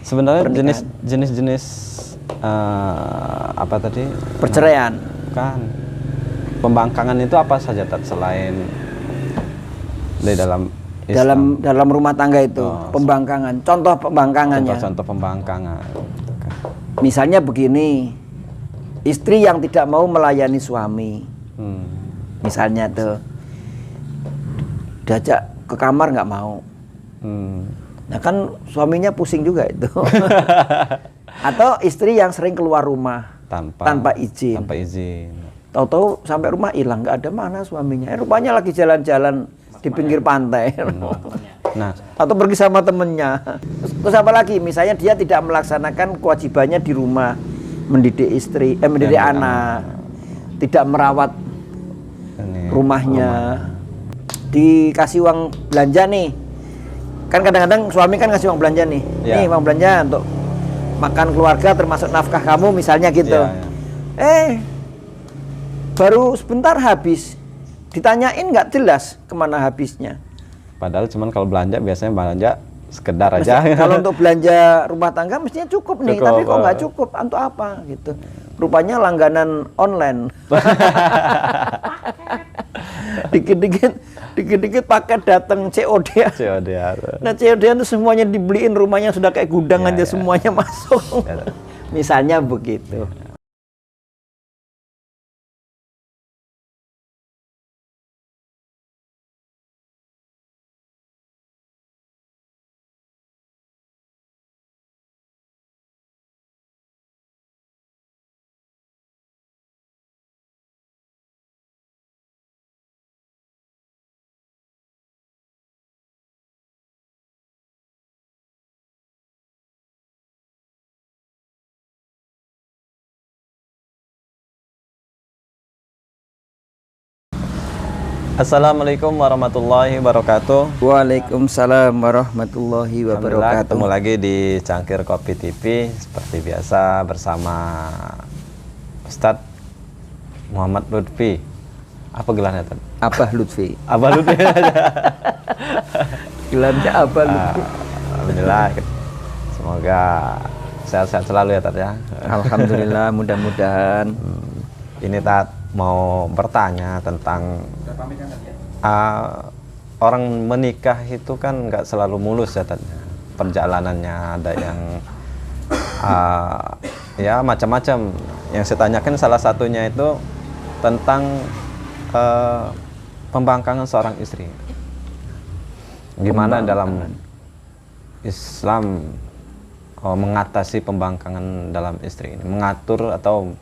Sebenarnya pernikahan. jenis-jenis apa tadi? Perceraian. Kan pembangkangan itu apa saja Tat, selain di dalam Islam? Dalam rumah tangga itu pembangkangan. Contoh pembangkangannya. Contoh pembangkangan. Misalnya begini, istri yang tidak mau melayani suami, misalnya tuh diajak ke kamar nggak mau. Nah kan suaminya pusing juga itu. Atau istri yang sering keluar rumah tanpa izin. Tahu-tahu sampai rumah hilang, nggak ada mana suaminya. Rupanya lagi jalan-jalan di pinggir pantai. Nah, atau pergi sama temennya. Terus apa lagi? Misalnya dia tidak melaksanakan kewajibannya di rumah, mendidik istri, mendidik anak, tidak merawat rumahnya. Dikasih uang belanja nih. Kan kadang-kadang suami kan ngasih uang belanja nih. Nih uang belanja untuk makan keluarga termasuk nafkah kamu misalnya gitu. Baru sebentar habis. Ditanyain nggak jelas kemana habisnya. Padahal cuman kalau belanja biasanya belanja sekedar aja. Kalau untuk belanja rumah tangga mestinya cukup nih, tapi kok nggak cukup, untuk apa gitu. Rupanya langganan online. Dikit-dikit paket datang COD. Nah COD itu semuanya dibeliin, rumahnya sudah kayak gudang aja semuanya masuk. Misalnya begitu. Assalamualaikum warahmatullahi wabarakatuh. Waalaikumsalam warahmatullahi wabarakatuh. Ketemu lagi di Cangkir Kopi TV seperti biasa bersama Ustadz Muhammad Lutfi. Apa gelarnya Tad? Abah Lutfi. Abah Lutfi. Gelarnya Abah Lutfi. Alhamdulillah. Semoga sehat-sehat selalu ya Tad ya. Alhamdulillah, mudah-mudahan. Ini Tad mau bertanya tentang orang menikah itu kan nggak selalu mulus ya Tad. Perjalanannya ada yang ya macam-macam. Yang saya tanyakan salah satunya itu tentang pembangkangan seorang istri. Gimana dalam Islam mengatasi pembangkangan dalam istri ini, mengatur atau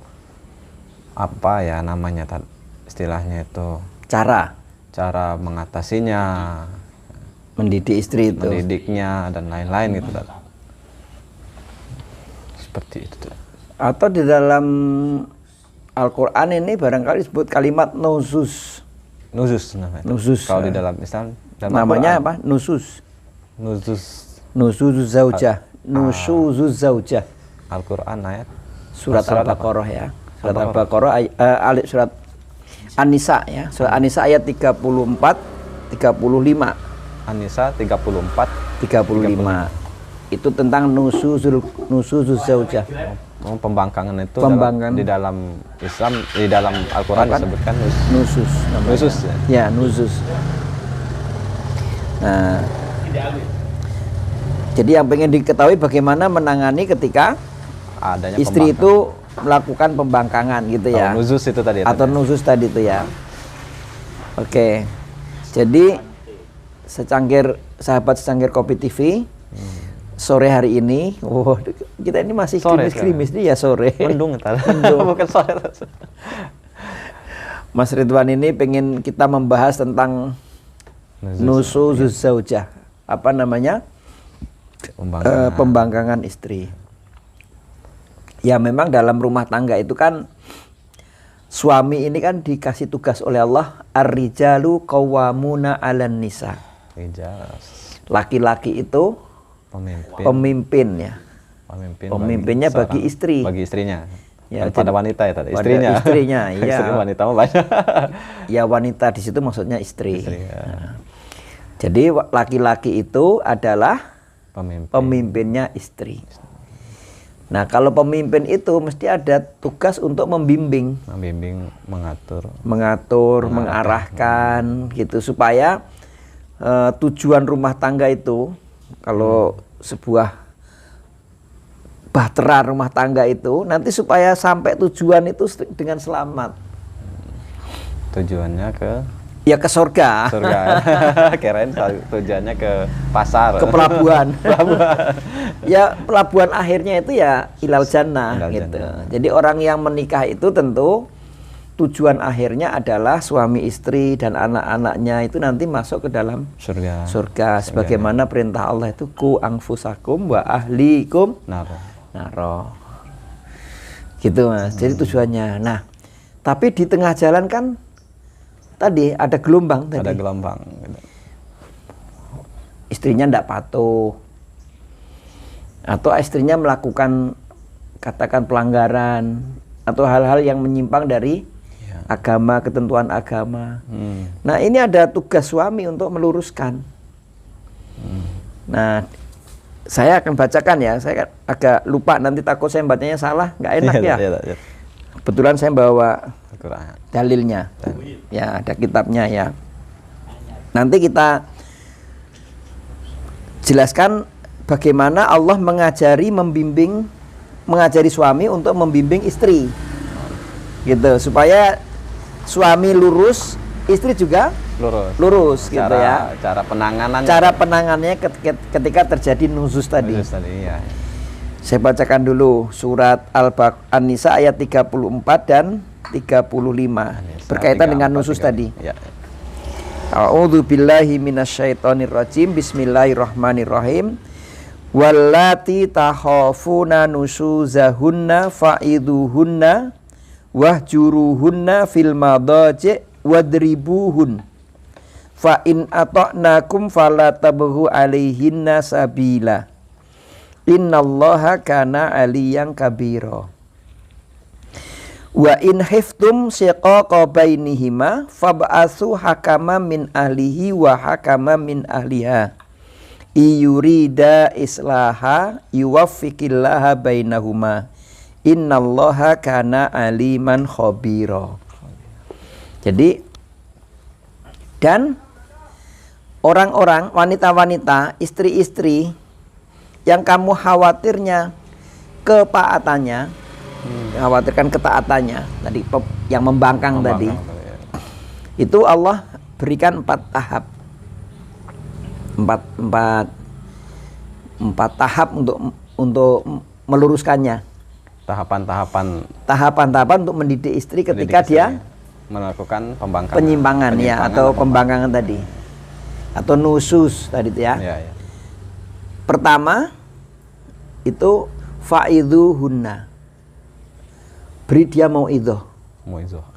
apa ya namanya Tad, istilahnya itu Cara mengatasinya, mendidik istri itu, mendidiknya dan lain-lain gitu Tad. Seperti itu Tad. Atau di dalam Al-Quran ini barangkali disebut kalimat nusus namanya. Nusus. Kalau di dalam Islam namanya apa? Nusus zaujah. Nusuzuz zaujah. Al-Quran ayat surat Al-Baqarah ya. Surat Al-Baqarah surat An-Nisa ya. Surat An-Nisa ayat 34 35. An-Nisa 34 35. Itu tentang nusuzuz zaujah. Pembangkangan itu Pembangkangan. di dalam Islam, di dalam Al-Quran disebutkan nusus. Nusus ya, nusus. Nah, jadi yang pengen diketahui bagaimana menangani ketika adanya istri itu melakukan pembangkangan gitu ya. Nusus itu tadi. Atau nusus tadi itu ya. Oke. Jadi sahabat secangkir Kopi TV, sore hari ini, kita ini masih krimis-krimis nih ya sore. Mendung. Bukan sore. Mas Ridwan ini pengen kita membahas tentang nusuzuz zaujah. Apa namanya? Pembangkangan istri. Ya memang dalam rumah tangga itu kan suami ini kan dikasih tugas oleh Allah, ar-rijalu qawwamuna 'alan nisa. Laki-laki itu pemimpin ya. Pemimpinnya bagi istri. Bagi istrinya. Ya, pada wanita ya tadi. Istrinya, iya. Istri wanita mah banyak. Ya wanita di situ maksudnya istri. Ya. Nah, jadi laki-laki itu adalah pemimpinnya istri. Nah, kalau pemimpin itu mesti ada tugas untuk membimbing, mengatur, mengarahkan gitu supaya tujuan rumah tangga itu, kalau sebuah bahtera rumah tangga itu nanti supaya sampai tujuan itu dengan selamat. Tujuannya ke surga. Kirain tujuannya ke pasar, ke pelabuhan. Ya, pelabuhan akhirnya itu ya ilal jannah gitu. Jadi orang yang menikah itu tentu tujuan akhirnya adalah suami istri dan anak-anaknya itu nanti masuk ke dalam surga. Sebagaimana perintah Allah itu ku anfusakum wa ahlikum naro. Gitu Mas. Jadi tujuannya. Nah, tapi di tengah jalan kan tadi ada gelombang tadi. Ada gelombang. Istrinya tidak patuh. Atau istrinya melakukan katakan pelanggaran atau hal-hal yang menyimpang dari agama, ketentuan agama. Nah, ini ada tugas suami untuk meluruskan. Nah, saya akan bacakan ya. Saya agak lupa nanti takut saya bacanya salah, nggak enak ya. Kebetulan saya bawa dalilnya. Ya, ada kitabnya ya. Nanti kita jelaskan bagaimana Allah mengajari suami untuk membimbing istri. Gitu, supaya suami lurus, istri juga lurus gitu ya. Cara penanganannya ketika terjadi nuzus tadi. Iya. Saya bacakan dulu surat An-Nisa ayat 34 dan 35 berkaitan dengan nusus tadi. Ya. A'udzu billahi minasyaitonir rajim. Bismillahirrahmanirrahim. Wallati takhafuna nusuzahunna fa'iduhunna wahjuruhunna fil madaji' wadribuhun fa in ata'nakum fala tabghu 'alaihinna sabila innallaha kana 'aliyan kabira wa in khiftum shiqaqa bainihima fab'atsu hakaman min ahlihi wa hakaman min ahliha iyurida islaha yuwaffiqillaha bainahuma innallaha kana aliman khabira. Jadi dan orang-orang, wanita-wanita, istri-istri yang kamu khawatirnya ketaatannya, khawatirkan ketaatannya tadi yang membangkang tadi. Itu Allah berikan 4 tahap. 4 tahap untuk meluruskannya. Tahapan-tahapan untuk mendidik istri ketika dia melakukan penyimpangan ya, atau pembangkangan tadi, atau nusus tadi itu ya. Pertama itu fa'idhuhunna, beri dia mauidhah.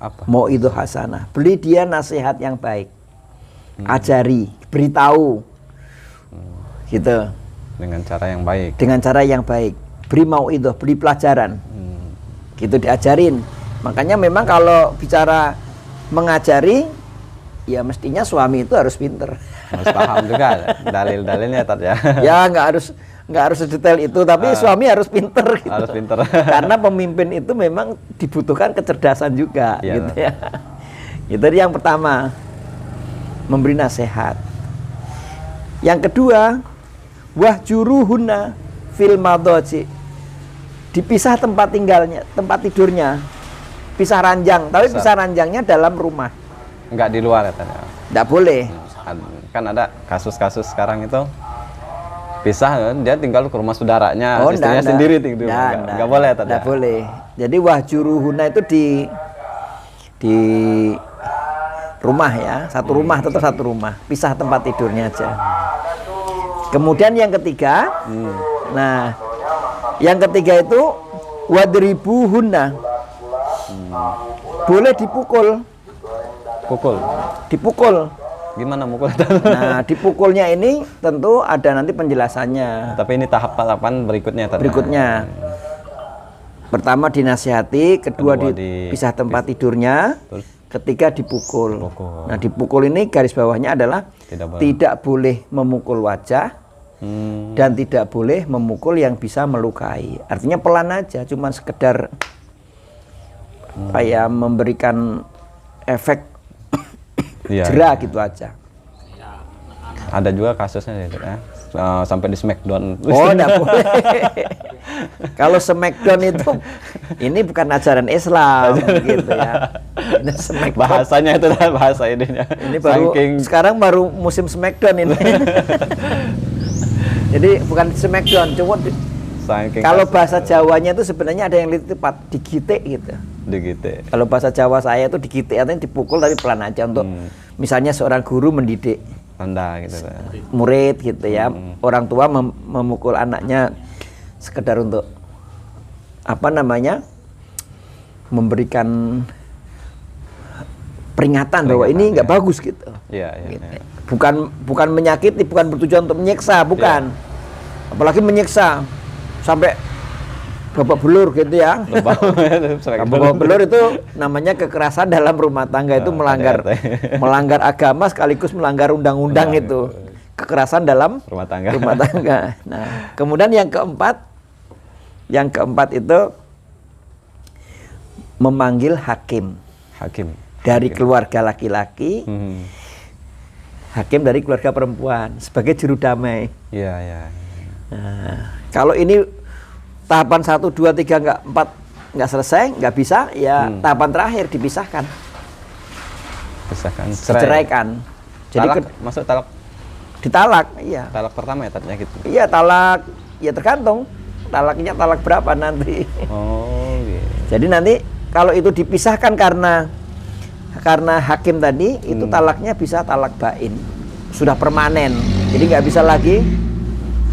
Apa? Mauidhah hasanah, beri dia nasihat yang baik, ajari, beritahu, gitu. Dengan cara yang baik. Beri mauidhah, beri pelajaran. Gitu diajarin. Makanya memang kalau bicara mengajari, ya mestinya suami itu harus pinter. Harus paham juga dalil-dalilnya ya. Ya nggak harus sedetail itu, tapi suami harus pinter gitu. Harus pinter. Karena pemimpin itu memang dibutuhkan kecerdasan juga gitu ya. Itu yang pertama, memberi nasihat. Yang kedua, wahjuruhunna fil madaji, dipisah tempat tinggalnya, tempat tidurnya, pisah ranjang. Tapi pisah ranjangnya dalam rumah, enggak di luar katanya. Enggak boleh. Kan ada kasus-kasus sekarang itu pisah, dia tinggal ke rumah saudaranya, istrinya sendiri tidur. Enggak boleh tadi. Enggak boleh. Jadi wahjuruhunna itu di rumah ya, satu rumah, tetap satu rumah, pisah tempat tidurnya aja. Kemudian yang ketiga, nah, yang ketiga itu wadribuhunna, boleh dipukul. Dipukul. Gimana mukul? Nah, dipukulnya ini tentu ada nanti penjelasannya. Tapi ini tahapan berikutnya. Berikutnya, pertama dinasihati, kedua dipisah tempat tidurnya, ketiga dipukul. Nah, dipukul ini garis bawahnya adalah tidak boleh memukul wajah, dan tidak boleh memukul yang bisa melukai. Artinya pelan aja, cuma sekedar kayak memberikan efek jerah gitu aja. Ada juga kasusnya gitu ya. Sampai di Smackdown. Oh, enggak boleh. Kalau Smackdown itu ini bukan ajaran Islam gitu ya. Ini Smackdown. Bahasanya itu bahasa ininya. Ini baru sekarang baru musim Smackdown ini. Jadi bukan Smackdown, cuma kalau bahasa Jawanya itu sebenarnya ada yang lebih tepat, digite gitu. Digite. Kalau bahasa Jawa saya itu digite artinya dipukul tapi pelan aja untuk misalnya seorang guru mendidik Anda gitu murid gitu ya. Orang tua memukul anaknya sekedar untuk apa namanya? Memberikan peringatan bahwa ini nggak bagus gitu. Iya, gitu. Bukan menyakiti, bukan bertujuan untuk menyiksa, bukan. Apalagi menyiksa sampai babak belur gitu ya. Babak belur itu namanya kekerasan dalam rumah tangga, itu melanggar agama sekaligus melanggar undang-undang itu. Kekerasan dalam rumah tangga. Nah, kemudian yang keempat itu memanggil hakim. Dari keluarga laki-laki. Hakim dari keluarga perempuan sebagai juru damai. Iya. Nah, kalau ini tahapan 1, 2, 3, 4 nggak selesai, nggak bisa, ya tahapan terakhir dipisahkan. Diceraikan. Jadi masuk talak. Ditalak, iya. Talak pertama ya tadinya gitu. Iya, talak, ya tergantung talaknya talak berapa nanti. Oh, gitu. Jadi nanti kalau itu dipisahkan karena hakim tadi, itu talaknya bisa talak bain, sudah permanen, jadi nggak bisa lagi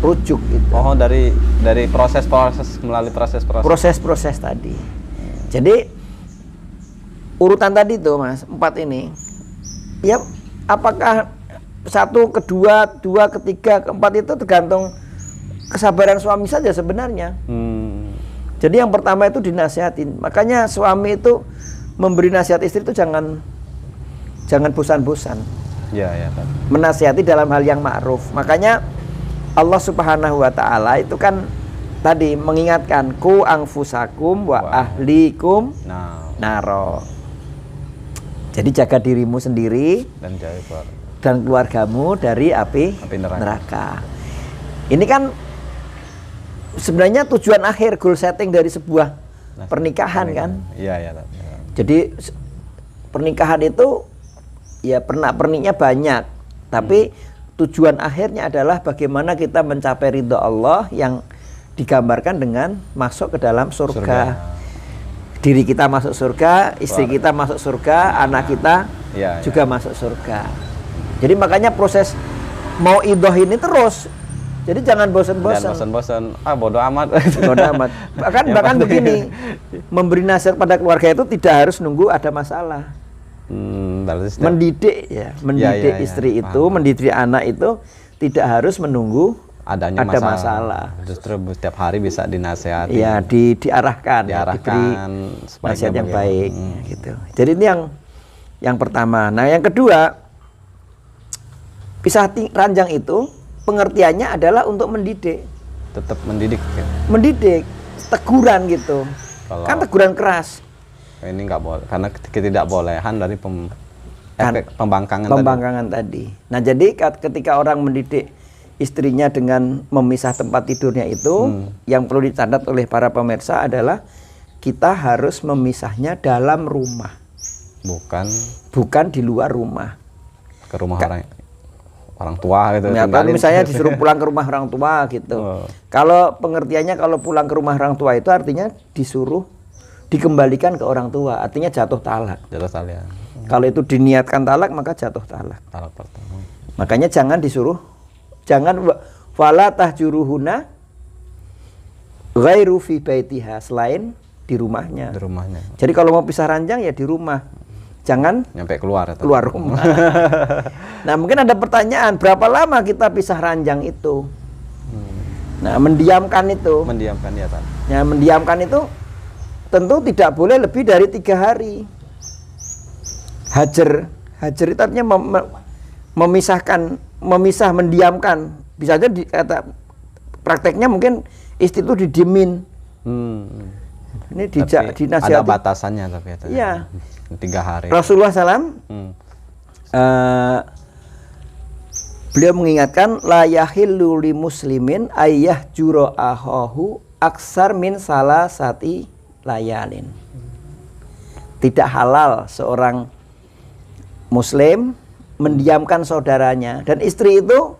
rujuk gitu. Oh, dari proses melalui proses tadi. Jadi urutan tadi tuh Mas, 4 ini ya, apakah 1, kedua, 2, ketiga, keempat itu tergantung kesabaran suami saja sebenarnya. Jadi yang pertama itu dinasihatin. Makanya suami itu memberi nasihat istri itu jangan bosan-bosan. Ya. Menasihati dalam hal yang ma'ruf. Makanya Allah Subhanahu wa taala itu kan tadi mengingatkan ku anfusakum wa ahlikum naro. Jadi jaga dirimu sendiri dan keluargamu dari api neraka. Ini kan sebenarnya tujuan akhir, goal setting dari sebuah pernikahan kan. Iya. Jadi pernikahan itu ya pernak-perniknya banyak, tapi tujuan akhirnya adalah bagaimana kita mencapai ridha Allah yang digambarkan dengan masuk ke dalam surga. Diri kita masuk surga, istri kita masuk surga, anak kita juga masuk surga. Jadi makanya proses mau idoh ini terus. Jadi jangan bosan-bosan. Bodoh amat. Bahkan begini, memberi nasihat pada keluarga itu tidak harus nunggu ada masalah. Mendidik istri itu, mendidik anak itu tidak harus menunggu ada masalah. Justru setiap hari bisa dinasehati. Ya, diarahkan, diberi nasihat yang baik gitu. Jadi ini yang pertama. Nah, yang kedua, pisah ranjang itu pengertiannya adalah untuk mendidik. Tetap mendidik ya? Mendidik, teguran gitu. Kan teguran keras. Ini nggak boleh, karena ketidakbolehan dari efek pembangkangan tadi. Nah, jadi ketika orang mendidik istrinya dengan memisah tempat tidurnya itu, yang perlu dicatat oleh para pemirsa adalah kita harus memisahnya dalam rumah. Bukan di luar rumah. Ke rumah orang tua gitu. Ya, kan misalnya disuruh pulang ke rumah orang tua gitu. Kalau pengertiannya kalau pulang ke rumah orang tua itu artinya disuruh dikembalikan ke orang tua, artinya jatuh talak. Kalau itu diniatkan talak maka jatuh talak. Talak pertama. Makanya jangan wala tahjuruhuna ghairu fi baitiha, selain di rumahnya. Jadi kalau mau pisah ranjang ya di rumah. Jangan nyampe keluar rumah. Nah, mungkin ada pertanyaan, berapa lama kita pisah ranjang itu? Nah, mendiamkan itu. Ya, mendiamkan itu tentu tidak boleh lebih dari 3 hari. Hajar itu artinya mendiamkan bisa aja kata prakteknya mungkin istri itu didiemin. Ini dinasihati. Ada batasannya tapi ya. Iya. 3 hari. Rasulullah SAW beliau mengingatkan la yahillu li muslimin ayyah juro ahahu aksar min salasati layalin. Tidak halal seorang muslim mendiamkan saudaranya, dan istri itu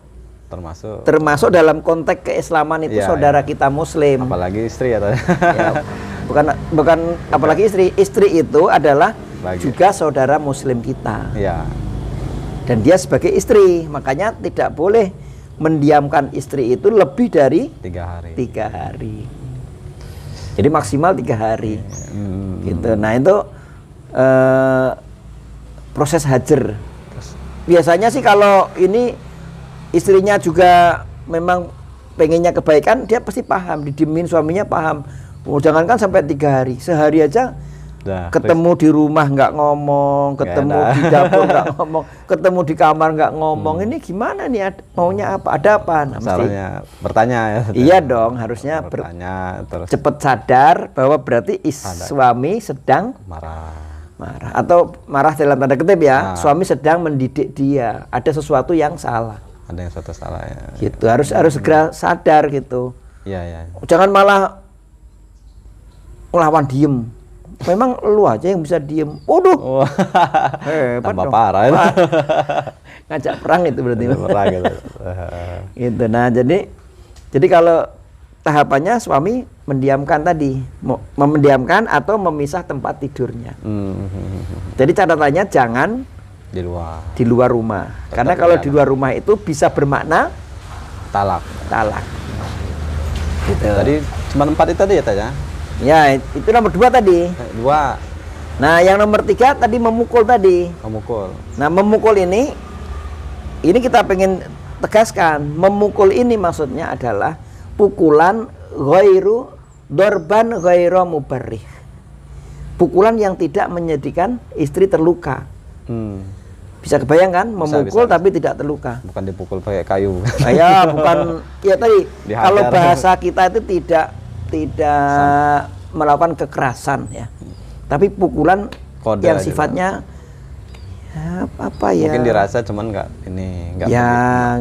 termasuk dalam konteks keislaman itu saudara kita muslim. Apalagi istri ya. Bukan apalagi istri itu adalah juga saudara muslim kita. Ya. Dan dia sebagai istri, makanya tidak boleh mendiamkan istri itu lebih dari 3 hari. 3 hari. Jadi maksimal 3 hari. Gitu. Nah, itu proses hajar. Biasanya sih kalau ini istrinya juga memang pengennya kebaikan, dia pasti paham, didiemin suaminya paham. Jangankan sampai 3 hari, sehari aja. Ketemu di rumah nggak ngomong, ketemu di dapur nggak ngomong, ketemu di kamar nggak ngomong. Ini gimana nih, maunya apa, ada apa? Nah, mesti bertanya ya. Iya dong, harusnya bertanya terus cepat sadar bahwa berarti suami sedang marah atau marah dalam tanda kutip ya. Suami sedang mendidik dia, ada sesuatu yang salah. Ada yang sesuatu salah ya. Gitu, harus segera sadar gitu. Iya. Jangan malah ngelawan diem. Memang lu aja yang bisa diem. Waduh. Tambah parah itu. Ngajak perang itu berarti. Perang gitu. Gitu. Nah, jadi kalau tahapannya suami mendiamkan tadi, mendiamkan atau memisah tempat tidurnya. Jadi catatannya jangan di luar rumah. Karena kalau di luar rumah itu bisa bermakna talak. Gitu. Tadi cuma 4 itu tadi ya tanya. Ya, itu nomor 2 tadi. 2. Nah, yang nomor 3 tadi memukul tadi. Nah, memukul ini kita pengen tegaskan. Memukul ini maksudnya adalah pukulan ghairu dorban ghairu mubarrih. Pukulan yang tidak menjadikan istri terluka. Bisa kebayangkan memukul bisa. Tapi tidak terluka. Bukan dipukul pakai kayu. Ya, bukan. Ya tadi kalau bahasa kita itu tidak melakukan kekerasan ya, tapi pukulan kode yang sifatnya apa ya? Mungkin dirasa cuman nggak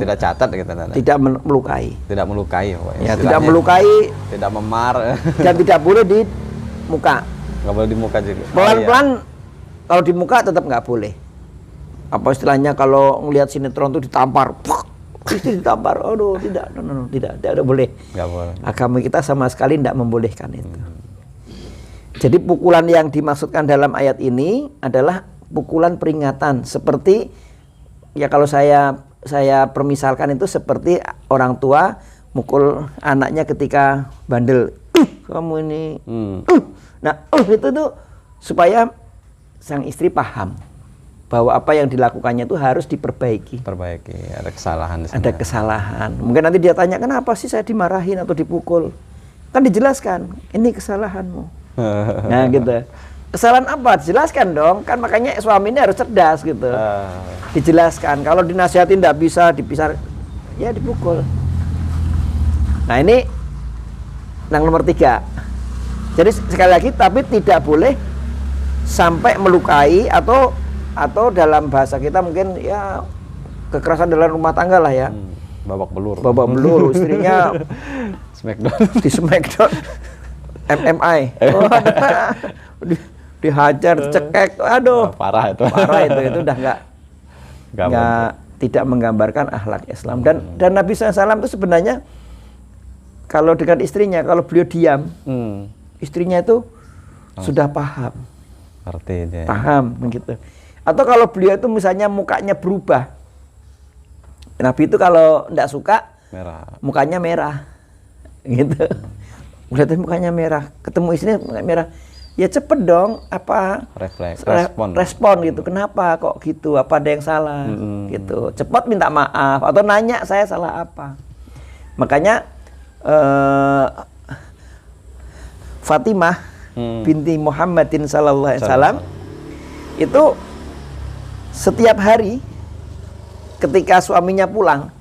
tidak catat gitu. Tidak melukai. Tidak melukai. Ya, tidak melukai. Tidak memar. Dan tidak boleh di muka. Nggak boleh di muka juga. Pelan-pelan. Kalau di muka tetap nggak boleh. Apa istilahnya kalau ngelihat sinetron tuh ditampar. Itu ditampar, tidak boleh. Nggak boleh. Agama kita sama sekali tidak membolehkan itu. Jadi pukulan yang dimaksudkan dalam ayat ini adalah pukulan peringatan. Seperti ya kalau saya permisalkan itu seperti orang tua mukul anaknya ketika bandel. Kamu ini. Nah, itu tuh supaya sang istri paham bahwa apa yang dilakukannya itu harus diperbaiki. Ada kesalahan di sana. Ada kesalahan. Mungkin nanti dia tanya, kenapa sih saya dimarahin atau dipukul? Kan dijelaskan, ini kesalahanmu. Nah gitu. Kesalahan apa? Dijelaskan dong. Kan makanya suami ini harus cerdas gitu. Dijelaskan. Kalau dinasihatin tidak bisa, dipisah, ya dipukul. Nah ini yang nomor 3. Jadi sekali lagi, tapi tidak boleh sampai melukai atau dalam bahasa kita mungkin ya kekerasan dalam rumah tangga lah ya. Babak belur istrinya di smackdown MMI. Dihajar, cekek. Aduh. Parah itu udah enggak tidak menggambarkan akhlak Islam. Dan Nabi SAW itu sebenarnya kalau dengan istrinya, kalau beliau diam, istrinya itu sudah paham. Ngerti dia. Paham begitu. Atau kalau beliau itu misalnya mukanya berubah. Nabi itu kalau tidak suka mukanya merah. Gitu. Udah mukanya merah, ketemu istrinya merah. Ya cepet dong respon gitu. Kenapa kok gitu? Apa ada yang salah? Gitu. Cepat minta maaf atau nanya saya salah apa. Makanya Fatimah binti Muhammadin sallallahu alaihi wasallam itu setiap hari ketika suaminya pulang,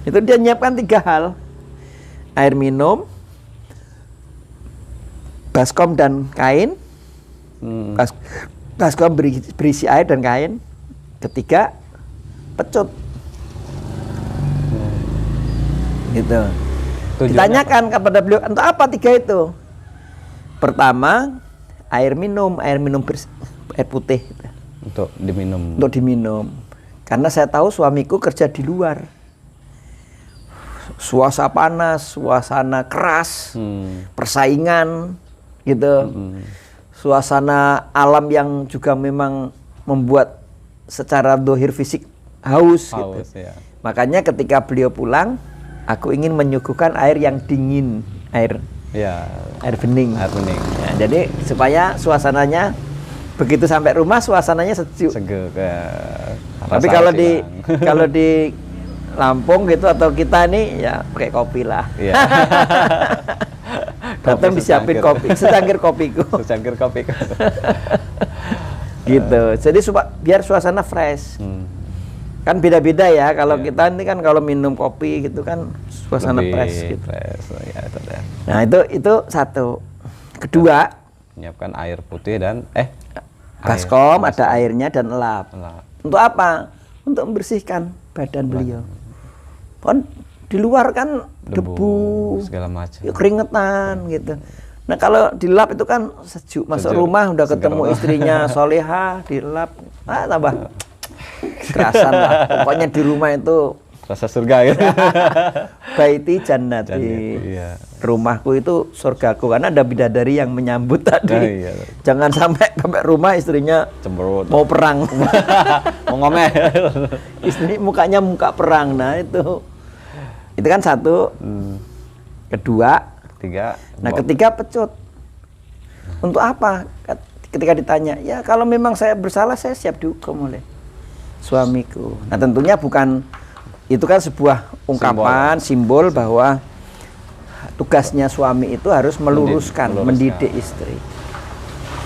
Itu dia nyiapkan 3 hal. Air minum, baskom dan kain. Baskom berisi air dan kain. Ketiga, pecut. Gitu. Ditanyakan kepada beliau, untuk apa 3 itu? Pertama, air minum air putih. Untuk diminum. Untuk diminum. Karena saya tahu suamiku kerja di luar. Suasana panas, suasana keras, persaingan, gitu. Suasana alam yang juga memang membuat secara dohir fisik haus gitu. Ya. Makanya ketika beliau pulang, aku ingin menyuguhkan air yang dingin, air bening. Air bening. Ya, jadi supaya suasananya begitu sampai rumah suasananya sejuk. Sejuk. Tapi kalau di Lampung gitu atau kita nih ya pakai kopi lah. Iya. Datang disiapin kopi, secangkir kopiku. Secangkir kopiku. Gitu. Jadi biar suasana fresh. Kan beda-beda ya. Kalau kita ini kan kalau minum kopi gitu kan suasana fresh gitu. Ya, nah, itu satu. Kedua, menyiapkan air putih dan baskom, ada airnya dan elap. Untuk apa? Untuk membersihkan badan beliau. Kan di luar kan debu segala macam, keringetan gitu. Nah kalau dilap itu kan sejuk. Masuk rumah udah ketemu istrinya solehah, dilap, tambah kerasan lah. Pokoknya di rumah itu rasa surga gitu. Baiti jannati. Iya. Rumahku itu surgaku karena ada bidadari yang menyambut tadi. Iya. Jangan sampai rumah istrinya cemberut, mau perang, mau ngomel. Istri mukanya muka perang. Nah itu kan satu. Kedua, ketiga. Nah ketiga pecut. Untuk apa? Ketika ditanya, ya kalau memang saya bersalah saya siap dihukum oleh suamiku. Nah tentunya bukan, itu kan sebuah ungkapan simbol bahwa tugasnya suami itu harus meluruskan, mendidik istri.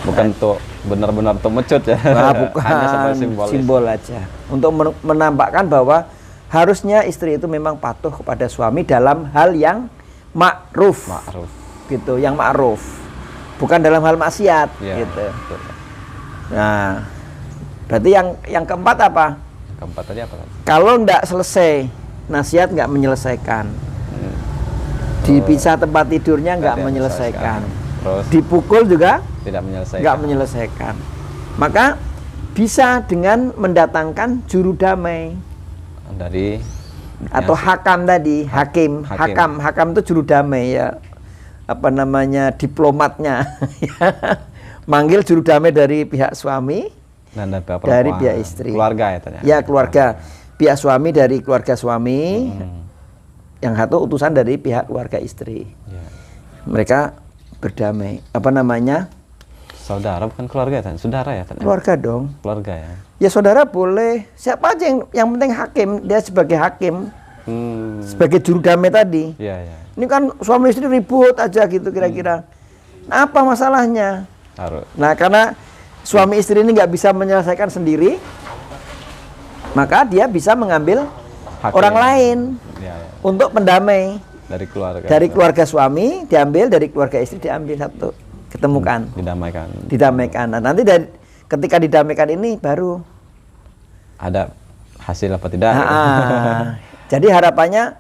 Bukan untuk benar-benar untuk mecut ya. Nah, bukan. Hanya simbol aja. Untuk menampakkan bahwa harusnya istri itu memang patuh kepada suami dalam hal yang ma'ruf. Gitu, yang ma'ruf. Bukan dalam hal maksiat gitu. Betul. Nah, berarti yang keempat apa? Keempat tadi apa? Kalau enggak selesai, nasihat enggak menyelesaikan. Dipisah tempat tidurnya enggak menyelesaikan. Terus dipukul juga tidak menyelesaikan. Enggak menyelesaikan. Maka bisa dengan mendatangkan juru damai dari atau hakam tadi, hakam itu juru damai ya. Apa namanya, diplomatnya. Manggil juru damai dari pihak suami dan dari pihak istri. Keluarga ya tanya. Ya, keluarga. Pihak suami dari keluarga suami. Yang satu utusan dari pihak keluarga istri. Ya. Mereka berdamai. Apa namanya? Saudara bukan keluarga ya, saudara ya, tanya. Keluarga dong. Keluarga ya. Ya saudara boleh. Siapa aja yang penting hakim, dia sebagai hakim. Sebagai juru damai tadi. Iya, iya. Ini kan suami istri ribut aja gitu kira-kira. Nah, apa masalahnya? Harus. Nah, karena suami istri ini nggak bisa menyelesaikan sendiri, maka dia bisa mengambil hakim, orang lain untuk pendamai. Dari keluarga. Dari keluarga suami diambil, dari keluarga istri diambil satu, ketemukan. Didamaikan. Nah, nanti ketika didamaikan ini baru ada hasil apa tidak? Jadi harapannya,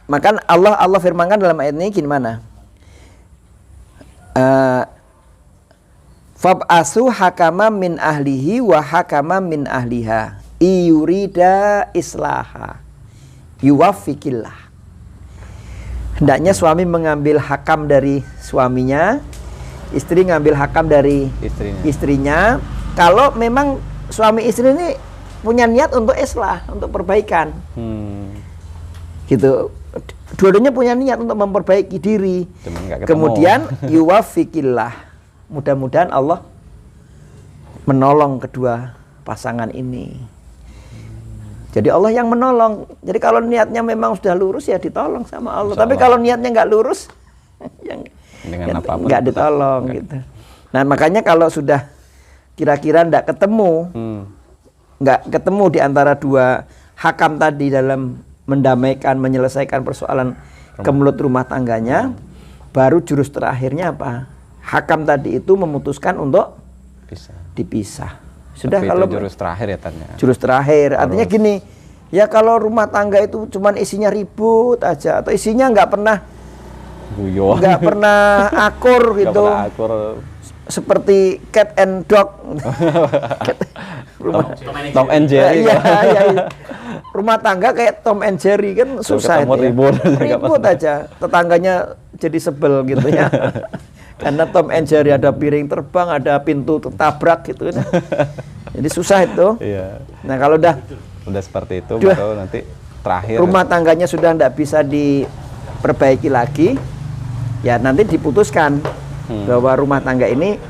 maka Allah firmankan dalam ayat ini gimana? Fab'asu hakama min ahlihi wa hakama min ahliha iyurida islaha yuwafikillah. Hendaknya suami mengambil hakam dari suaminya, istri ngambil hakam dari istrinya. Kalau memang suami istri ini punya niat untuk islah, untuk perbaikan, gitu. Dua-duanya punya niat untuk memperbaiki diri. Kemudian yuwafikillah. Mudah-mudahan Allah menolong kedua pasangan ini. Jadi Allah yang menolong. Jadi kalau niatnya memang sudah lurus ya ditolong sama Allah. Tapi kalau niatnya nggak lurus, nggak ditolong gitu. Nah makanya kalau sudah kira-kira nggak ketemu di antara dua hakam tadi dalam mendamaikan, menyelesaikan persoalan kemelut rumah tangganya, baru jurus terakhirnya apa? Hakam tadi itu memutuskan untuk dipisah. Sudah. Tapi kalau itu jurus terakhir ya tanya. Jurus terakhir, artinya gini, ya kalau rumah tangga itu cuman isinya ribut aja, atau isinya nggak pernah guyon, nggak pernah akur gitu, nggak pernah akur, seperti cat and dog. Tom and Jerry. Iya. Rumah tangga kayak Tom and Jerry kan susah itu. Ribut aja, tetangganya jadi sebel gitu ya. Karena Tom and Jerry ada piring terbang, ada pintu tertabrak gitu kan. Jadi susah itu. Iya. Nah kalau udah seperti itu, baru nanti terakhir rumah tangganya sudah tidak bisa diperbaiki lagi, ya nanti diputuskan bahwa rumah tangga ini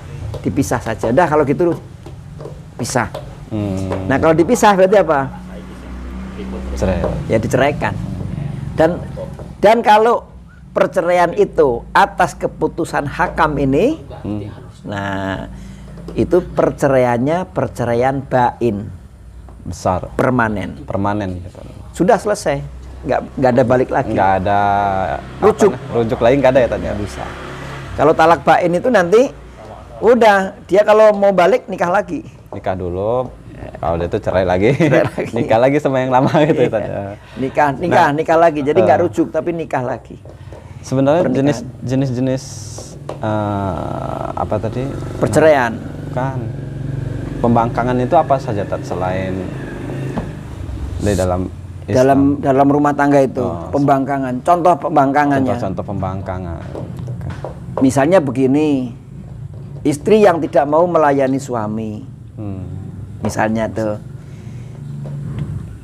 dipisah saja. Dah kalau gitu pisah. Nah kalau dipisah berarti apa? Cerai. Ya diceraikan. Dan kalau perceraian itu atas keputusan hakam ini, nah itu perceraiannya perceraian bain, besar, permanen gitu. Sudah selesai, nggak ada balik lagi, nggak ada rujuk lagi, nggak ada ya tanya. Bisa. Kalau talak bain itu nanti udah dia kalau mau balik nikah lagi, nikah dulu, kalau dia itu cerai lagi. Nikah lagi sama yang lama gitu ya tanya. Nikah lagi, jadi nggak rujuk tapi nikah lagi. Sebenarnya jenis-jenis apa tadi? Perceraian. Kan. Pembangkangan itu apa saja selain di dalam Islam? dalam rumah tangga itu, pembangkangan. Contoh pembangkangannya. Contoh pembangkangan. Misalnya begini, istri yang tidak mau melayani suami. Misalnya tuh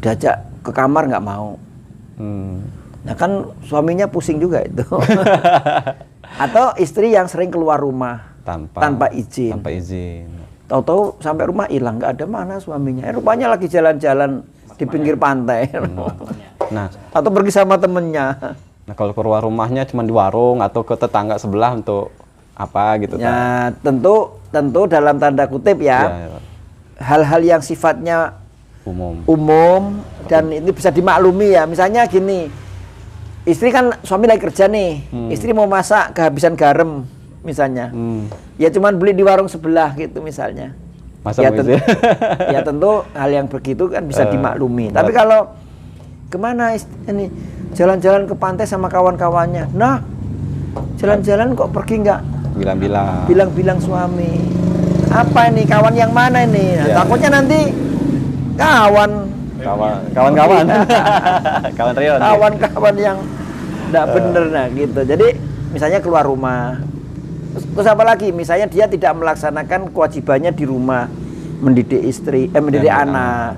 diajak ke kamar nggak mau. Nah kan suaminya pusing juga itu. Atau istri yang sering keluar rumah tanpa izin. Tahu-tahu sampai rumah hilang, nggak ada mana suaminya. Rupanya lagi jalan-jalan di pinggir pantai. Nah, atau pergi sama temennya. Nah kalau keluar rumahnya cuma di warung atau ke tetangga sebelah untuk apa gitu? Ya tentu dalam tanda kutip ya. Hal-hal yang sifatnya umum dan ini bisa dimaklumi ya. Misalnya gini. Istri kan suami lagi kerja nih, istri mau masak kehabisan garam misalnya, ya cuman beli di warung sebelah gitu misalnya. Masa ya tentu hal yang begitu kan bisa dimaklumi. Tapi kalau kemana ini jalan-jalan ke pantai sama kawan-kawannya, nah jalan-jalan kok pergi nggak bilang-bilang suami, apa ini kawan yang mana ini? Nah, takutnya nanti kawan-kawan yang enggak bener nah gitu. Jadi misalnya keluar rumah. Terus apa lagi? Misalnya dia tidak melaksanakan kewajibannya di rumah, mendidik istri, mendidik anak,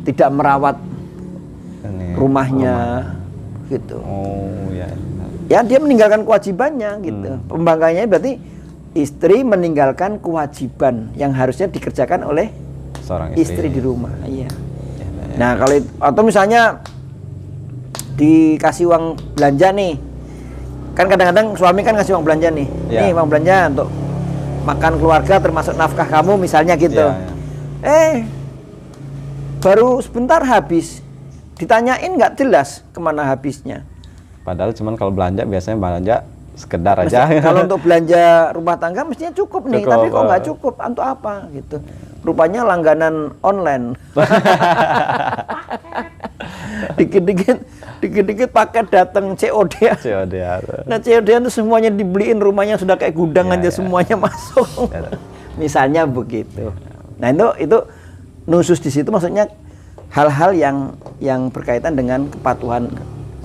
tidak merawat rumahnya gitu. Ya dia meninggalkan kewajibannya gitu. Pembangkangannya berarti istri meninggalkan kewajiban yang harusnya dikerjakan oleh seorang istri di rumah. Iya. Nah kalau atau misalnya dikasih uang belanja nih, kan kadang-kadang suami kan ngasih uang belanja nih, nih uang belanja untuk makan keluarga termasuk nafkah kamu misalnya gitu. Baru sebentar habis, ditanyain nggak jelas kemana habisnya. Padahal cuman kalau belanja biasanya belanja sekedar aja. Kalau untuk belanja rumah tangga mestinya cukup nih, tapi kok nggak cukup, untuk apa gitu. Rupanya langganan online. Dikit-dikit paket datang COD. Nah COD itu semuanya dibeliin, rumahnya sudah kayak gudang aja semuanya masuk. Misalnya begitu. Nah itu nusus di situ maksudnya hal-hal yang berkaitan dengan kepatuhan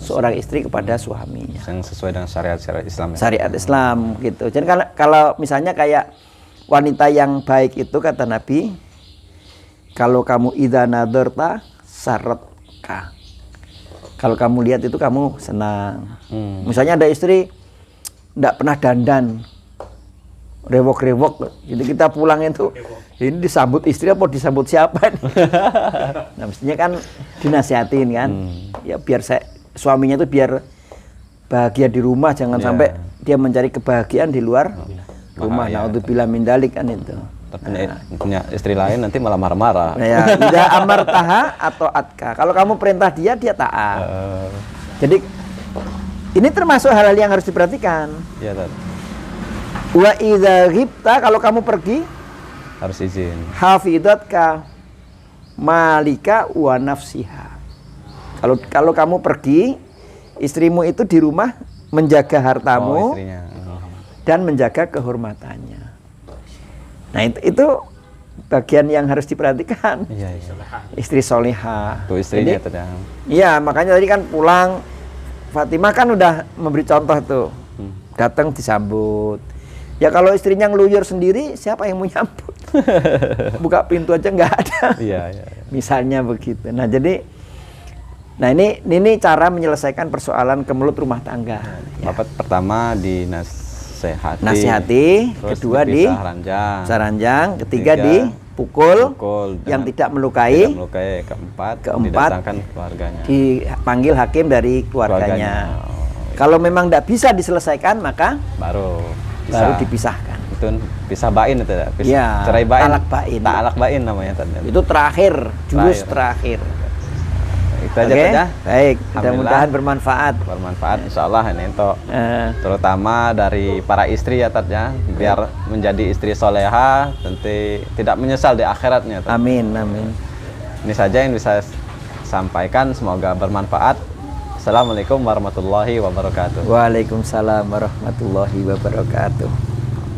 seorang istri kepada suaminya. Yang sesuai dengan syariat Islam. Syariat Islam gitu. Jadi kalau misalnya kayak wanita yang baik itu kata Nabi, kalau kamu idza nadarta saratka. Kalau kamu lihat itu kamu senang. Misalnya ada istri enggak pernah dandan, rewok-rewok. Jadi kita pulang itu ini disambut istri apa disambut siapa nih? Nah mestinya kan dinasihatin kan. Ya biar suaminya itu biar bahagia di rumah, jangan sampai dia mencari kebahagiaan di luar rumah. Naudzubillah min dzalik kan itu. punya istri lain nanti malah marah-marah. Ya, tidak amartaha atau atka. Kalau kamu perintah dia taat. Jadi ini termasuk hal-hal yang harus diperhatikan. Iya, Tat. Wa idza ghibta, kalau kamu pergi Harus izin. hafidatka malika wa nafsiha. Kalau kamu pergi, istrimu itu di rumah menjaga hartamu Istrinya. dan menjaga kehormatannya. Nah itu bagian yang harus diperhatikan. Iya, iya. Istri solihah. Tuh istrinya Jadi, tuh yang. iya, makanya tadi kan pulang, Fatimah kan udah memberi contoh tuh. Datang disambut. Ya kalau istrinya ngeluyur sendiri, siapa yang mau nyambut? Buka pintu aja nggak ada. Iya, iya. Misalnya begitu. Nah jadi, ini cara menyelesaikan persoalan kemelut rumah tangga. Bapak pertama Nasihati, terus kedua dipisah ranjang, ketiga dipukul, yang tidak melukai, keempat didatangkan keluarganya, dipanggil hakim dari keluarganya. Kalau memang tidak bisa diselesaikan, maka baru dipisahkan. Itu pisah bain itu ya? Cerai bain. Talak bain namanya tadi. Itu terakhir, jurus terakhir. Itu aja saja. Baik, mudah-mudahan bermanfaat. Insya Allah ini untuk terutama dari para istri ya Tat ya, biar menjadi istri soleha, tentu tidak menyesal di akhiratnya. Tat. Amin. Ini saja yang bisa sampaikan, semoga bermanfaat. Assalamualaikum warahmatullahi wabarakatuh. Waalaikumsalam warahmatullahi wabarakatuh.